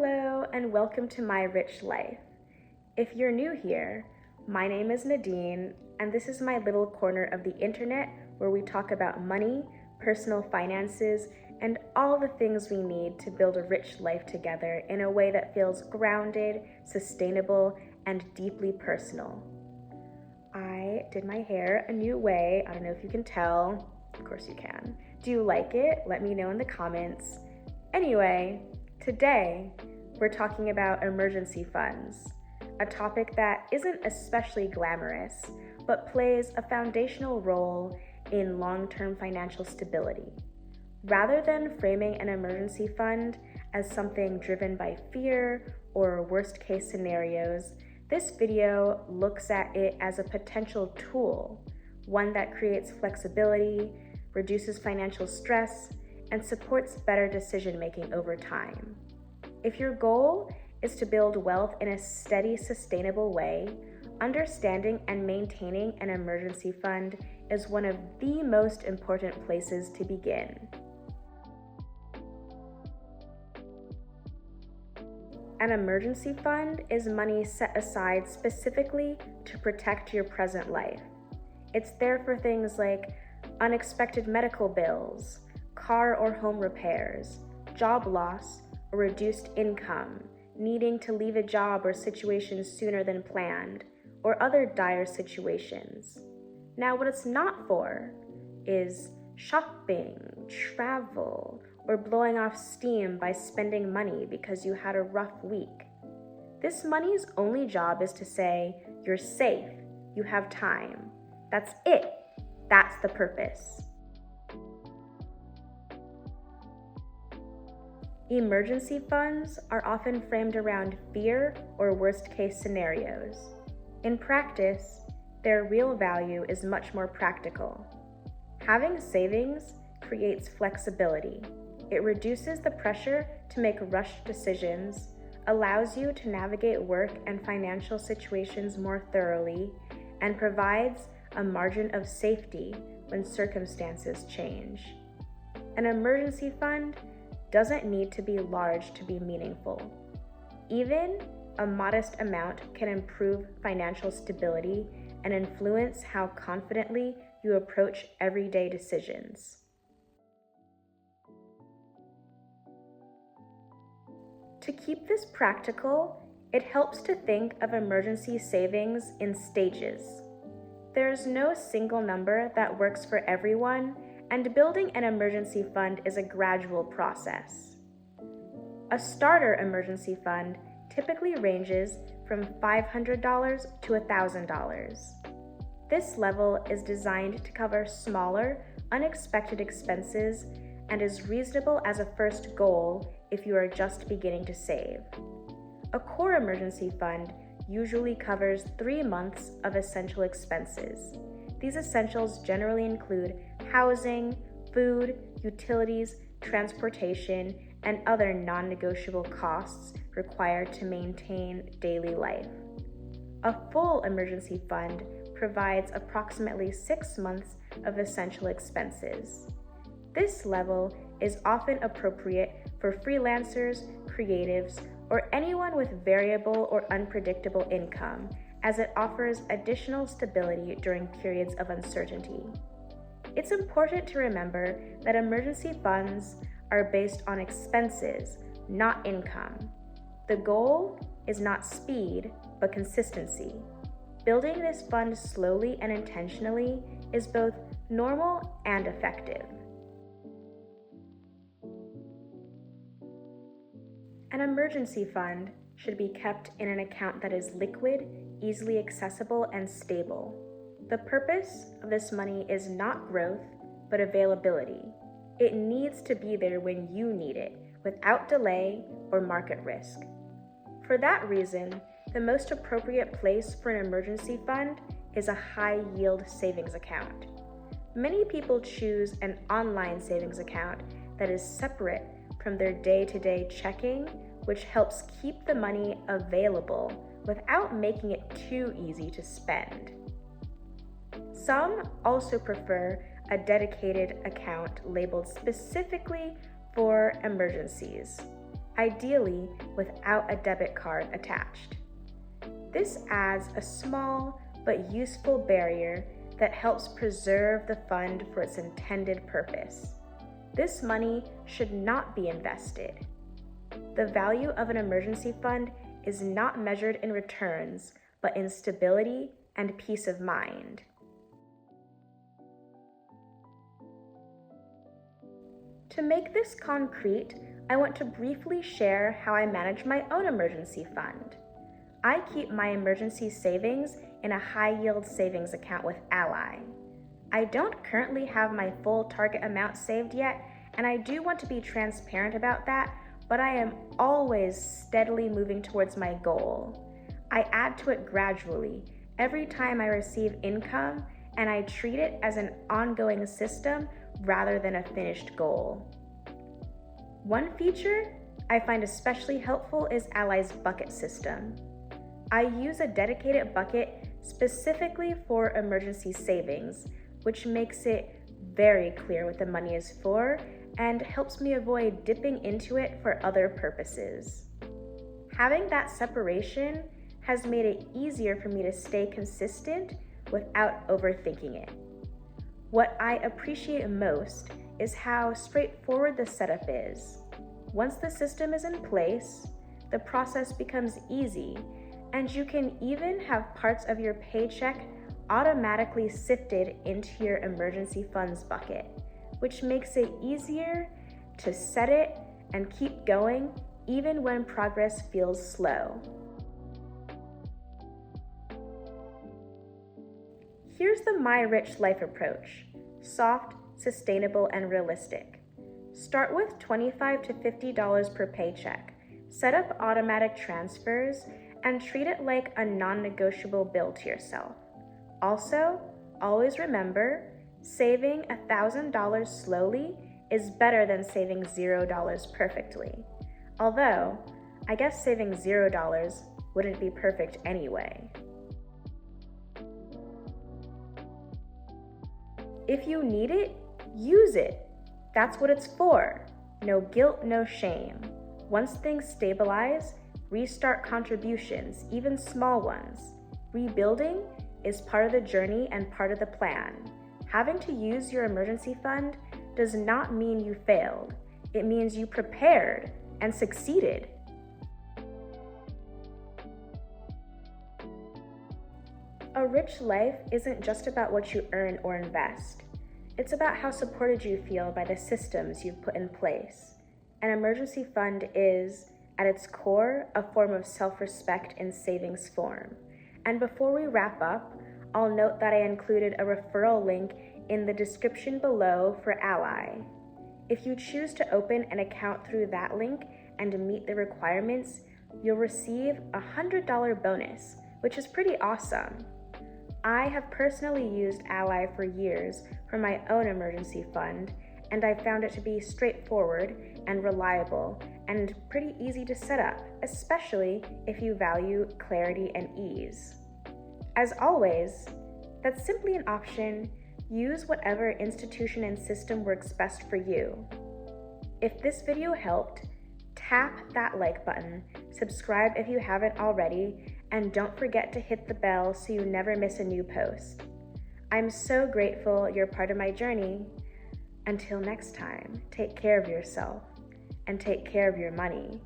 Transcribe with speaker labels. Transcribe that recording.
Speaker 1: Hello and welcome to My Rich Life. If you're new here, my name is Nadine and this is my little corner of the internet where we talk about money, personal finances, and all the things we need to build a rich life together in a way that feels grounded, sustainable, and deeply personal. I did my hair a new way. I don't know if you can tell. Of course you can. Do you like it? Let me know in the comments. Anyway, today we're talking about emergency funds, a topic that isn't especially glamorous, but plays a foundational role in long-term financial stability. Rather than framing an emergency fund as something driven by fear or worst-case scenarios, this video looks at it as a potential tool, one that creates flexibility, reduces financial stress, and supports better decision-making over time. If your goal is to build wealth in a steady, sustainable way, understanding and maintaining an emergency fund is one of the most important places to begin. An emergency fund is money set aside specifically to protect your present life. It's there for things like unexpected medical bills, car or home repairs, job loss or reduced income, needing to leave a job or situation sooner than planned, or other dire situations. Now, what it's not for is shopping, travel, or blowing off steam by spending money because you had a rough week. This money's only job is to say, you're safe, you have time. That's it. That's the purpose. Emergency funds are often framed around fear or worst-case scenarios. In practice, their real value is much more practical. Having savings creates flexibility. It reduces the pressure to make rushed decisions, allows you to navigate work and financial situations more thoroughly, and provides a margin of safety when circumstances change. An emergency fund doesn't need to be large to be meaningful. Even a modest amount can improve financial stability and influence how confidently you approach everyday decisions. To keep this practical, it helps to think of emergency savings in stages. There's no single number that works for everyone, and building an emergency fund is a gradual process. A starter emergency fund typically ranges from $500 to $1,000. This level is designed to cover smaller, unexpected expenses and is reasonable as a first goal if you are just beginning to save. A core emergency fund usually covers 3 months of essential expenses. These essentials generally include housing, food, utilities, transportation, and other non-negotiable costs required to maintain daily life. A full emergency fund provides approximately 6 months of essential expenses. This level is often appropriate for freelancers, creatives, or anyone with variable or unpredictable income, as it offers additional stability during periods of uncertainty. It's important to remember that emergency funds are based on expenses, not income. The goal is not speed, but consistency. Building this fund slowly and intentionally is both normal and effective. An emergency fund should be kept in an account that is liquid, easily accessible, and stable. The purpose of this money is not growth, but availability. It needs to be there when you need it, without delay or market risk. For that reason, the most appropriate place for an emergency fund is a high-yield savings account. Many people choose an online savings account that is separate from their day-to-day checking, which helps keep the money available without making it too easy to spend. Some also prefer a dedicated account labeled specifically for emergencies, ideally without a debit card attached. This adds a small but useful barrier that helps preserve the fund for its intended purpose. This money should not be invested. The value of an emergency fund is not measured in returns, but in stability and peace of mind. To make this concrete, I want to briefly share how I manage my own emergency fund. I keep my emergency savings in a high-yield savings account with Ally. I don't currently have my full target amount saved yet, and I do want to be transparent about that, but I am always steadily moving towards my goal. I add to it gradually every time I receive income, and I treat it as an ongoing system rather than a finished goal. One feature I find especially helpful is Ally's bucket system. I use a dedicated bucket specifically for emergency savings, which makes it very clear what the money is for and helps me avoid dipping into it for other purposes. Having that separation has made it easier for me to stay consistent without overthinking it. What I appreciate most is how straightforward the setup is. Once the system is in place, the process becomes easy, and you can even have parts of your paycheck automatically sifted into your emergency funds bucket, which makes it easier to set it and keep going even when progress feels slow. Here's the My Rich Life approach: soft, sustainable, and realistic. Start with $25 to $50 per paycheck. Set up automatic transfers and treat it like a non-negotiable bill to yourself. Also, always remember, saving $1,000 slowly is better than saving $0 perfectly. Although, I guess saving $0 wouldn't be perfect anyway. If you need it, use it. That's what it's for. No guilt, no shame. Once things stabilize, restart contributions, even small ones. Rebuilding is part of the journey and part of the plan. Having to use your emergency fund does not mean you failed. It means you prepared and succeeded. A rich life isn't just about what you earn or invest. It's about how supported you feel by the systems you've put in place. An emergency fund is, at its core, a form of self-respect in savings form. And before we wrap up, I'll note that I included a referral link in the description below for Ally. If you choose to open an account through that link and meet the requirements, you'll receive a $100 bonus, which is pretty awesome. I have personally used Ally for years for my own emergency fund, and I found it to be straightforward and reliable and pretty easy to set up, especially if you value clarity and ease. As always, that's simply an option. Use whatever institution and system works best for you. If this video helped, tap that like button, subscribe if you haven't already, and don't forget to hit the bell so you never miss a new post. I'm so grateful you're part of my journey. Until next time, take care of yourself and take care of your money.